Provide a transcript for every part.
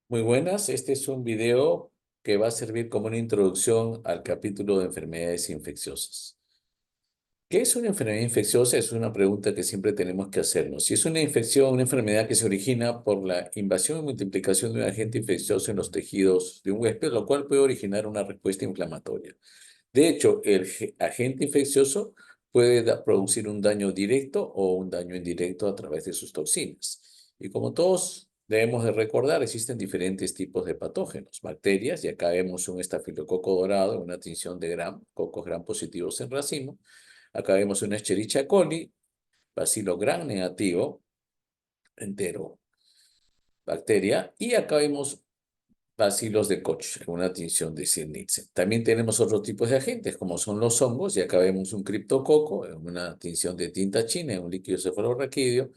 Muy buenas, este es un video que va a servir como una introducción al capítulo de enfermedades infecciosas. ¿Qué es una enfermedad infecciosa? Es una pregunta que siempre tenemos que hacernos. Si es una infección, una enfermedad que se origina por la invasión y multiplicación de un agente infeccioso en los tejidos de un huésped, lo cual puede originar una respuesta inflamatoria. De hecho, el agente infeccioso puede producir un daño directo o un daño indirecto a través de sus toxinas. Y como todos debemos de recordar, existen diferentes tipos de patógenos, bacterias, y acá vemos un estafilococo dorado, una tinción de Gram, cocos Gram positivos en racimo. Acá vemos una Escherichia coli, bacilo Gram negativo, entero, bacteria, y acá vemos bacilos de Koch, una tinción de Siernitzen. También tenemos otros tipos de agentes, como son los hongos, y acá vemos un criptococo, una tinción de tinta china, en un líquido cefalorraquídeo,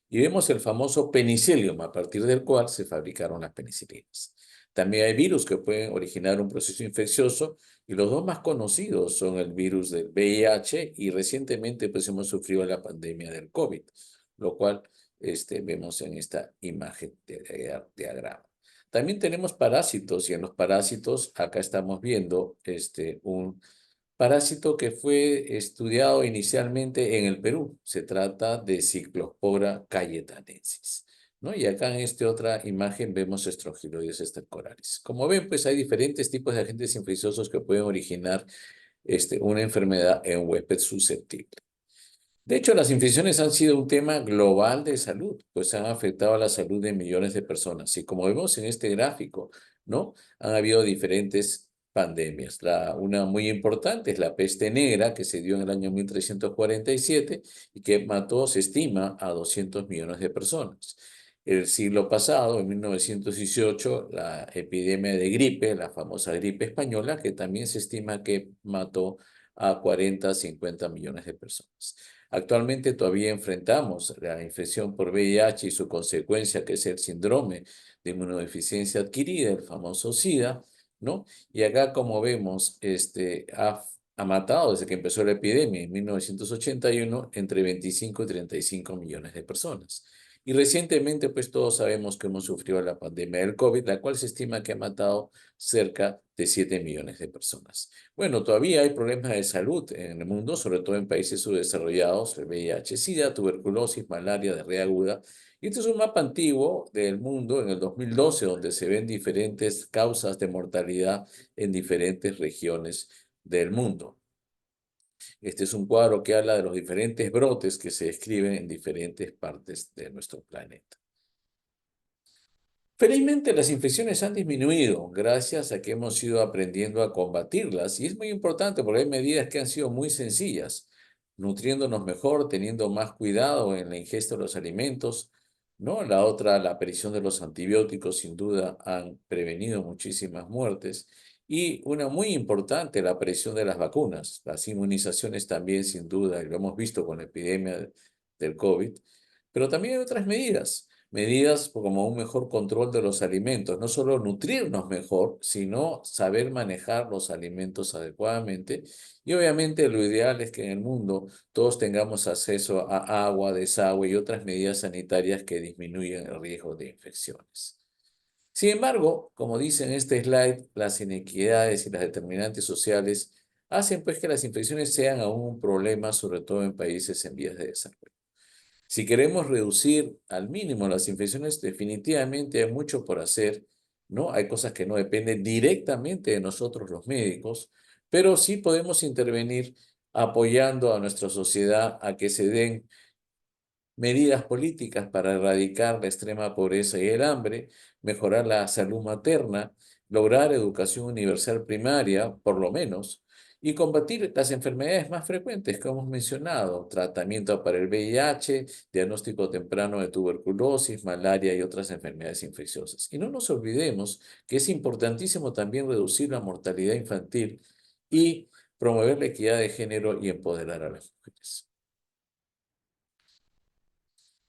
y vemos el famoso penicillium, a partir del cual se fabricaron las penicilinas. También hay virus que pueden originar un proceso infeccioso, y los dos más conocidos son el virus del VIH, y recientemente pues hemos sufrido la pandemia del COVID, lo cual vemos en esta imagen de diagrama. También tenemos parásitos y en los parásitos acá estamos viendo un parásito que fue estudiado inicialmente en el Perú. Se trata de Cyclospora cayetanensis, ¿no? Y acá en esta otra imagen vemos Strongyloides estercoralis. Como ven, pues hay diferentes tipos de agentes infecciosos que pueden originar una enfermedad en un huésped susceptible. De hecho, las infecciones han sido un tema global de salud, pues han afectado a la salud de millones de personas. Y como vemos en este gráfico, ¿no? Han habido diferentes pandemias. Una muy importante es la peste negra, que se dio en el año 1347 y que mató, se estima, a 200 millones de personas. El siglo pasado, en 1918, la epidemia de gripe, la famosa gripe española, que también se estima que mató a 40, 50 millones de personas. Actualmente todavía enfrentamos la infección por VIH y su consecuencia, que es el síndrome de inmunodeficiencia adquirida, el famoso SIDA, ¿no? Y acá, como vemos, ha matado desde que empezó la epidemia en 1981 entre 25 y 35 millones de personas. Y recientemente, pues todos sabemos que hemos sufrido la pandemia del COVID, la cual se estima que ha matado cerca de 7 millones de personas. Bueno, todavía hay problemas de salud en el mundo, sobre todo en países subdesarrollados, el VIH, SIDA, tuberculosis, malaria, diarrea aguda. Y este es un mapa antiguo del mundo en el 2012, donde se ven diferentes causas de mortalidad en diferentes regiones del mundo. Este es un cuadro que habla de los diferentes brotes que se describen en diferentes partes de nuestro planeta. Felizmente las infecciones han disminuido gracias a que hemos ido aprendiendo a combatirlas y es muy importante porque hay medidas que han sido muy sencillas, nutriéndonos mejor, teniendo más cuidado en la ingesta de los alimentos, ¿no? La otra, la aparición de los antibióticos, sin duda han prevenido muchísimas muertes y una muy importante, la aparición de las vacunas, las inmunizaciones también, sin duda, y lo hemos visto con la epidemia del COVID, pero también hay otras medidas como un mejor control de los alimentos, no solo nutrirnos mejor, sino saber manejar los alimentos adecuadamente. Y obviamente lo ideal es que en el mundo todos tengamos acceso a agua, desagüe y otras medidas sanitarias que disminuyan el riesgo de infecciones. Sin embargo, como dice en este slide, las inequidades y las determinantes sociales hacen pues que las infecciones sean aún un problema, sobre todo en países en vías de desarrollo. Si queremos reducir al mínimo las infecciones, definitivamente hay mucho por hacer, ¿no? Hay cosas que no dependen directamente de nosotros los médicos, pero sí podemos intervenir apoyando a nuestra sociedad a que se den medidas políticas para erradicar la extrema pobreza y el hambre, mejorar la salud materna, lograr educación universal primaria, por lo menos, y combatir las enfermedades más frecuentes que hemos mencionado, tratamiento para el VIH, diagnóstico temprano de tuberculosis, malaria y otras enfermedades infecciosas. Y no nos olvidemos que es importantísimo también reducir la mortalidad infantil y promover la equidad de género y empoderar a las mujeres.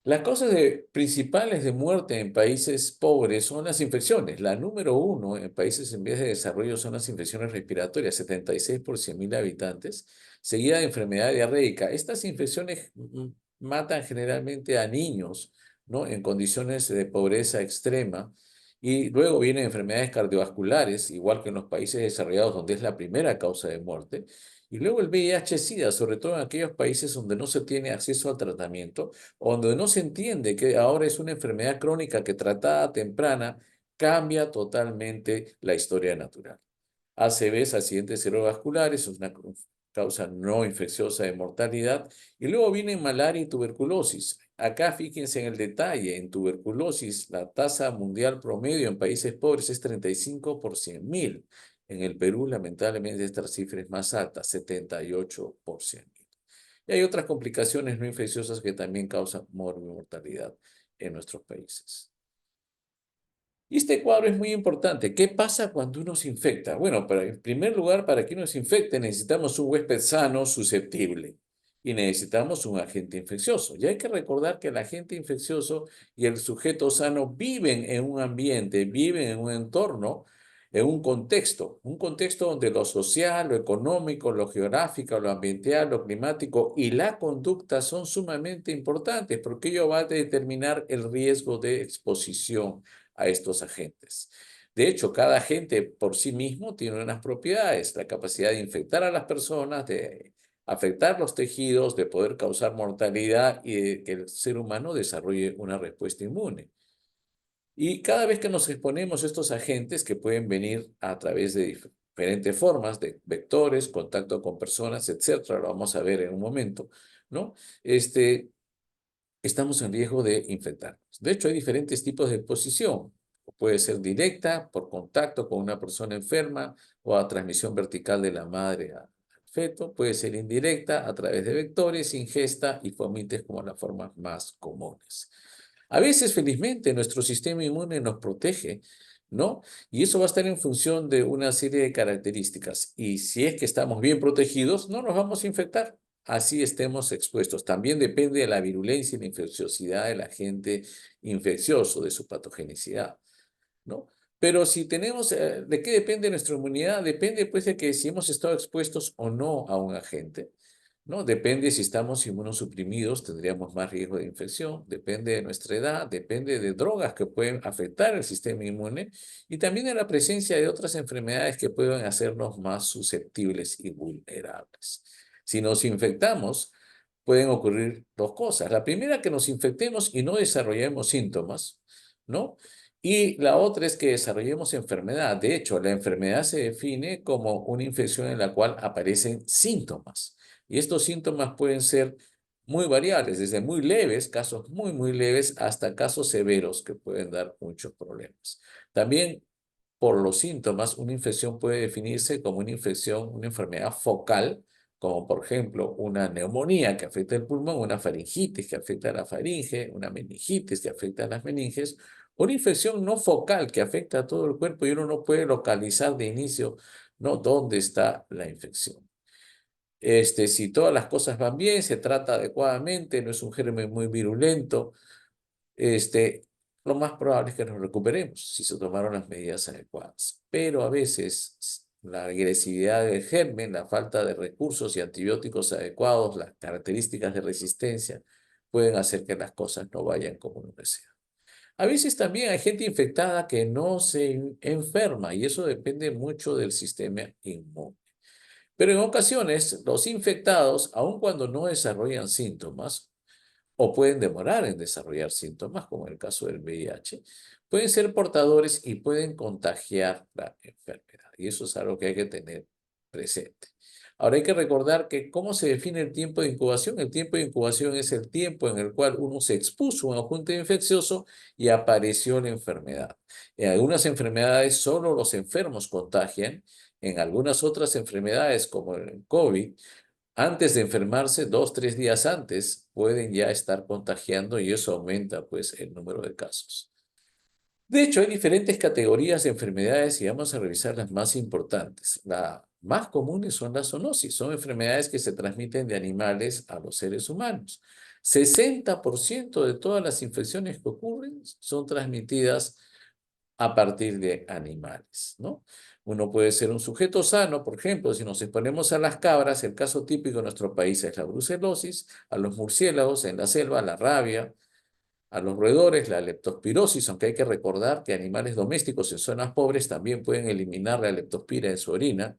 Las causas principales de muerte en países pobres son las infecciones. La número uno en países en vías de desarrollo son las infecciones respiratorias, 76 por 100.000 habitantes, seguida de enfermedad diarreica. Estas infecciones matan generalmente a niños, ¿no? En condiciones de pobreza extrema Y luego vienen enfermedades cardiovasculares, igual que en los países desarrollados, donde es la primera causa de muerte. Y luego el VIH-Sida, sobre todo en aquellos países donde no se tiene acceso al tratamiento, o donde no se entiende que ahora es una enfermedad crónica que tratada temprana cambia totalmente la historia natural. ACVs, accidentes cerebrovasculares, es una causa no infecciosa de mortalidad. Y luego viene malaria y tuberculosis. Acá fíjense en el detalle, en tuberculosis la tasa mundial promedio en países pobres es 35 por 100.000. En el Perú, lamentablemente, esta cifra es más alta, 78 por 100.000. Y hay otras complicaciones no infecciosas que también causan mortalidad en nuestros países. Y este cuadro es muy importante. ¿Qué pasa cuando uno se infecta? Bueno, en primer lugar, para que uno se infecte necesitamos un huésped sano, susceptible. Y necesitamos un agente infeccioso. Y hay que recordar que el agente infeccioso y el sujeto sano viven en un ambiente, viven en un entorno, en un contexto donde lo social, lo económico, lo geográfico, lo ambiental, lo climático y la conducta son sumamente importantes porque ello va a determinar el riesgo de exposición a estos agentes. De hecho, cada agente por sí mismo tiene unas propiedades, la capacidad de infectar a las personas, de afectar los tejidos, de poder causar mortalidad y de que el ser humano desarrolle una respuesta inmune. Y cada vez que nos exponemos a estos agentes que pueden venir a través de diferentes formas, de vectores, contacto con personas, etcétera, lo vamos a ver en un momento, ¿no? Estamos en riesgo de infectarnos. De hecho, hay diferentes tipos de exposición. Puede ser directa, por contacto con una persona enferma o a transmisión vertical de la madre al feto. Puede ser indirecta a través de vectores, ingesta y fomites como las formas más comunes. A veces, felizmente, nuestro sistema inmune nos protege, ¿no? Y eso va a estar en función de una serie de características. Y si es que estamos bien protegidos, no nos vamos a infectar así estemos expuestos. También depende de la virulencia y la infecciosidad del agente infeccioso, de su patogenicidad, ¿no? Pero si tenemos, ¿de qué depende nuestra inmunidad? Depende pues de que si hemos estado expuestos o no a un agente, ¿no? Depende si estamos inmunosuprimidos, tendríamos más riesgo de infección, depende de nuestra edad, depende de drogas que pueden afectar el sistema inmune y también de la presencia de otras enfermedades que pueden hacernos más susceptibles y vulnerables. Si nos infectamos, pueden ocurrir dos cosas. La primera, que nos infectemos y no desarrollemos síntomas, ¿no? Y la otra es que desarrollemos enfermedad. De hecho, la enfermedad se define como una infección en la cual aparecen síntomas. Y estos síntomas pueden ser muy variables, desde muy leves, casos muy leves, hasta casos severos que pueden dar muchos problemas. También por los síntomas, una infección puede definirse como una infección, una enfermedad focal, como por ejemplo una neumonía que afecta el pulmón, una faringitis que afecta a la faringe, una meningitis que afecta a las meninges, una infección no focal que afecta a todo el cuerpo y uno no puede localizar de inicio, ¿no?, dónde está la infección. Si todas las cosas van bien, se trata adecuadamente, no es un germen muy virulento, lo más probable es que nos recuperemos si se tomaron las medidas adecuadas. Pero a veces la agresividad del germen, la falta de recursos y antibióticos adecuados, las características de resistencia, pueden hacer que las cosas no vayan como uno desea. A veces también hay gente infectada que no se enferma y eso depende mucho del sistema inmune. Pero en ocasiones, los infectados, aun cuando no desarrollan síntomas, o pueden demorar en desarrollar síntomas, como en el caso del VIH, pueden ser portadores y pueden contagiar la enfermedad. Y eso es algo que hay que tener presente. Ahora hay que recordar que ¿cómo se define el tiempo de incubación? El tiempo de incubación es el tiempo en el cual uno se expuso a un agente infeccioso y apareció la enfermedad. En algunas enfermedades solo los enfermos contagian. En algunas otras enfermedades, como el COVID, antes de enfermarse, 2, 3 días antes, pueden ya estar contagiando y eso aumenta pues el número de casos. De hecho, hay diferentes categorías de enfermedades y vamos a revisar las más importantes. Las más comunes son las zoonosis, son enfermedades que se transmiten de animales a los seres humanos. 60% de todas las infecciones que ocurren son transmitidas a partir de animales, ¿no? Uno puede ser un sujeto sano, por ejemplo, si nos exponemos a las cabras, el caso típico en nuestro país es la brucelosis, a los murciélagos en la selva, la rabia, a los roedores, la leptospirosis, aunque hay que recordar que animales domésticos en zonas pobres también pueden eliminar la leptospira en su orina,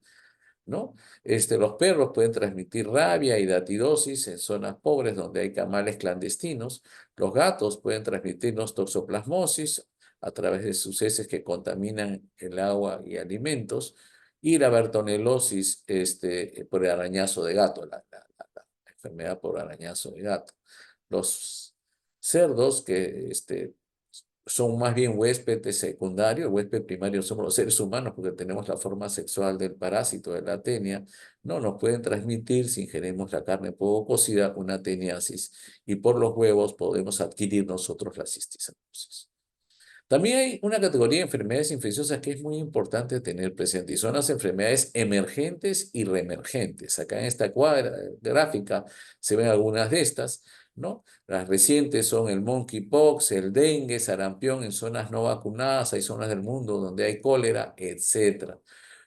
¿no? Los perros pueden transmitir rabia y datidosis en zonas pobres donde hay camales clandestinos. Los gatos pueden transmitirnos toxoplasmosis a través de sus heces que contaminan el agua y alimentos. Y la bertonelosis por el arañazo de gato, la enfermedad por arañazo de gato. Los cerdos que son más bien huéspedes secundarios, el huésped primario somos los seres humanos porque tenemos la forma sexual del parásito de la tenia, no nos pueden transmitir si ingerimos la carne poco cocida una teniasis y por los huevos podemos adquirir nosotros la cisticercosis. También hay una categoría de enfermedades infecciosas que es muy importante tener presente y son las enfermedades emergentes y reemergentes. Acá en esta gráfica se ven algunas de estas, ¿no? Las recientes son el monkeypox, el dengue, sarampión en zonas no vacunadas, hay zonas del mundo donde hay cólera, etc.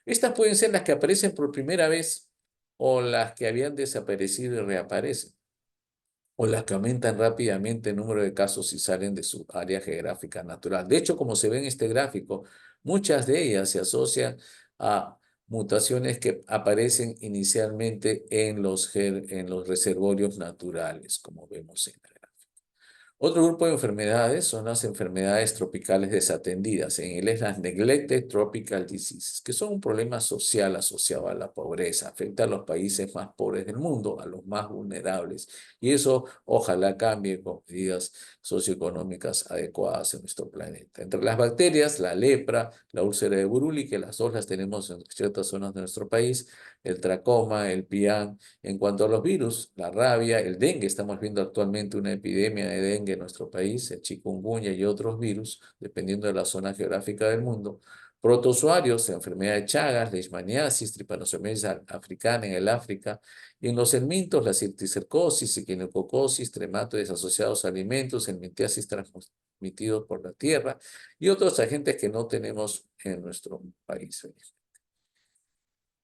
Estas pueden ser las que aparecen por primera vez o las que habían desaparecido y reaparecen o las que aumentan rápidamente el número de casos y salen de su área geográfica natural. De hecho, como se ve en este gráfico, muchas de ellas se asocian a mutaciones que aparecen inicialmente en los reservorios naturales, como vemos en el gráfico. Otro grupo de enfermedades son las enfermedades tropicales desatendidas, en inglés las Neglected Tropical Diseases, que son un problema social asociado a la pobreza, afecta a los países más pobres del mundo, a los más vulnerables, y eso ojalá cambie con medidas socioeconómicas adecuadas en nuestro planeta. Entre las bacterias, la lepra, la úlcera de Buruli, que las dos las tenemos en ciertas zonas de nuestro país, el tracoma, el pián. En cuanto a los virus, la rabia, el dengue, estamos viendo actualmente una epidemia de dengue en nuestro país, el chikungunya y otros virus, dependiendo de la zona geográfica del mundo. Protozoarios, enfermedad de Chagas, leishmaniasis, trypanosomiasis africana en el África. Y en los helmintos, la cisticercosis, equinococosis, trematoides asociados a alimentos, helmintiasis transmitidos por la tierra y otros agentes que no tenemos en nuestro país.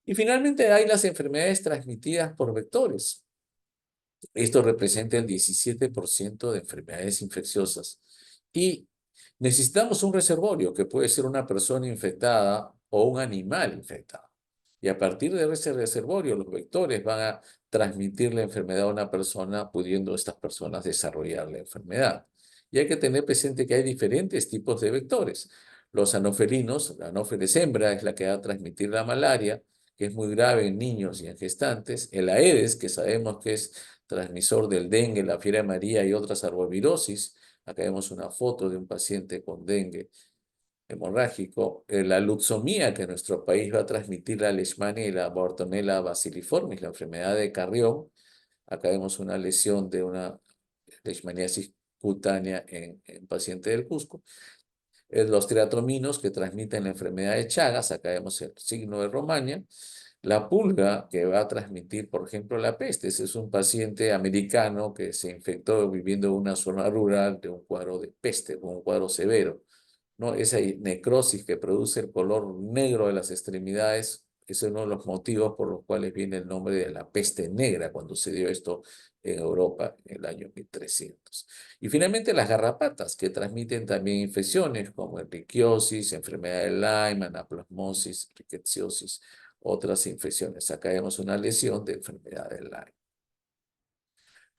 Y finalmente hay las enfermedades transmitidas por vectores. Esto representa el 17% de enfermedades infecciosas. Y necesitamos un reservorio que puede ser una persona infectada o un animal infectado. Y a partir de ese reservorio, los vectores van a transmitir la enfermedad a una persona, pudiendo estas personas desarrollar la enfermedad. Y hay que tener presente que hay diferentes tipos de vectores. Los anofelinos, la anófeles hembra es la que va a transmitir la malaria, que es muy grave en niños y en gestantes. El Aedes, que sabemos que es transmisor del dengue, la fiebre amarilla y otras arbovirosis. Acá vemos una foto de un paciente con dengue hemorrágico. La luxomía, que en nuestro país va a transmitir la leishmania y la Bartonella bacilliformis, la enfermedad de Carrión. Acá vemos una lesión de una leishmaniasis cutánea en paciente del Cusco. Los triatrominos que transmiten la enfermedad de Chagas, acá vemos el signo de Romaña. La pulga que va a transmitir, por ejemplo, la peste. Ese es un paciente americano que se infectó viviendo en una zona rural de un cuadro de peste, con un cuadro severo, ¿no? Esa necrosis que produce el color negro de las extremidades es uno de los motivos por los cuales viene el nombre de la peste negra cuando se dio esto en Europa en el año 1300. Y finalmente las garrapatas que transmiten también infecciones como erliquiosis, enfermedad de Lyme, anaplasmosis, rickettsiosis, otras infecciones. Acá vemos una lesión de enfermedad de Lyme.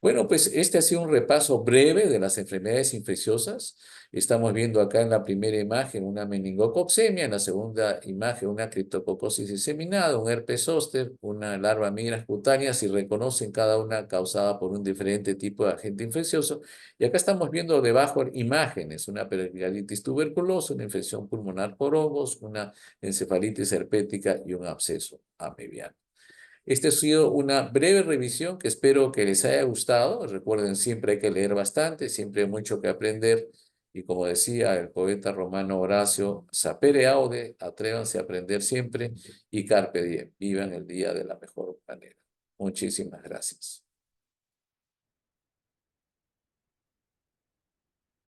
Bueno, pues este ha sido un repaso breve de las enfermedades infecciosas. Estamos viendo acá en la primera imagen una meningococcemia, en la segunda imagen una criptococosis diseminada, un herpes zóster, una larva migras cutáneas y reconocen cada una causada por un diferente tipo de agente infeccioso. Y acá estamos viendo debajo imágenes, una pericarditis tuberculosa, una infección pulmonar por hongos, una encefalitis herpética y un absceso amebiano. Esta ha sido una breve revisión que espero que les haya gustado. Recuerden, siempre hay que leer bastante, siempre hay mucho que aprender. Y como decía el poeta romano Horacio, sapere aude, atrévanse a aprender siempre y carpe diem, vivan el día de la mejor manera. Muchísimas gracias.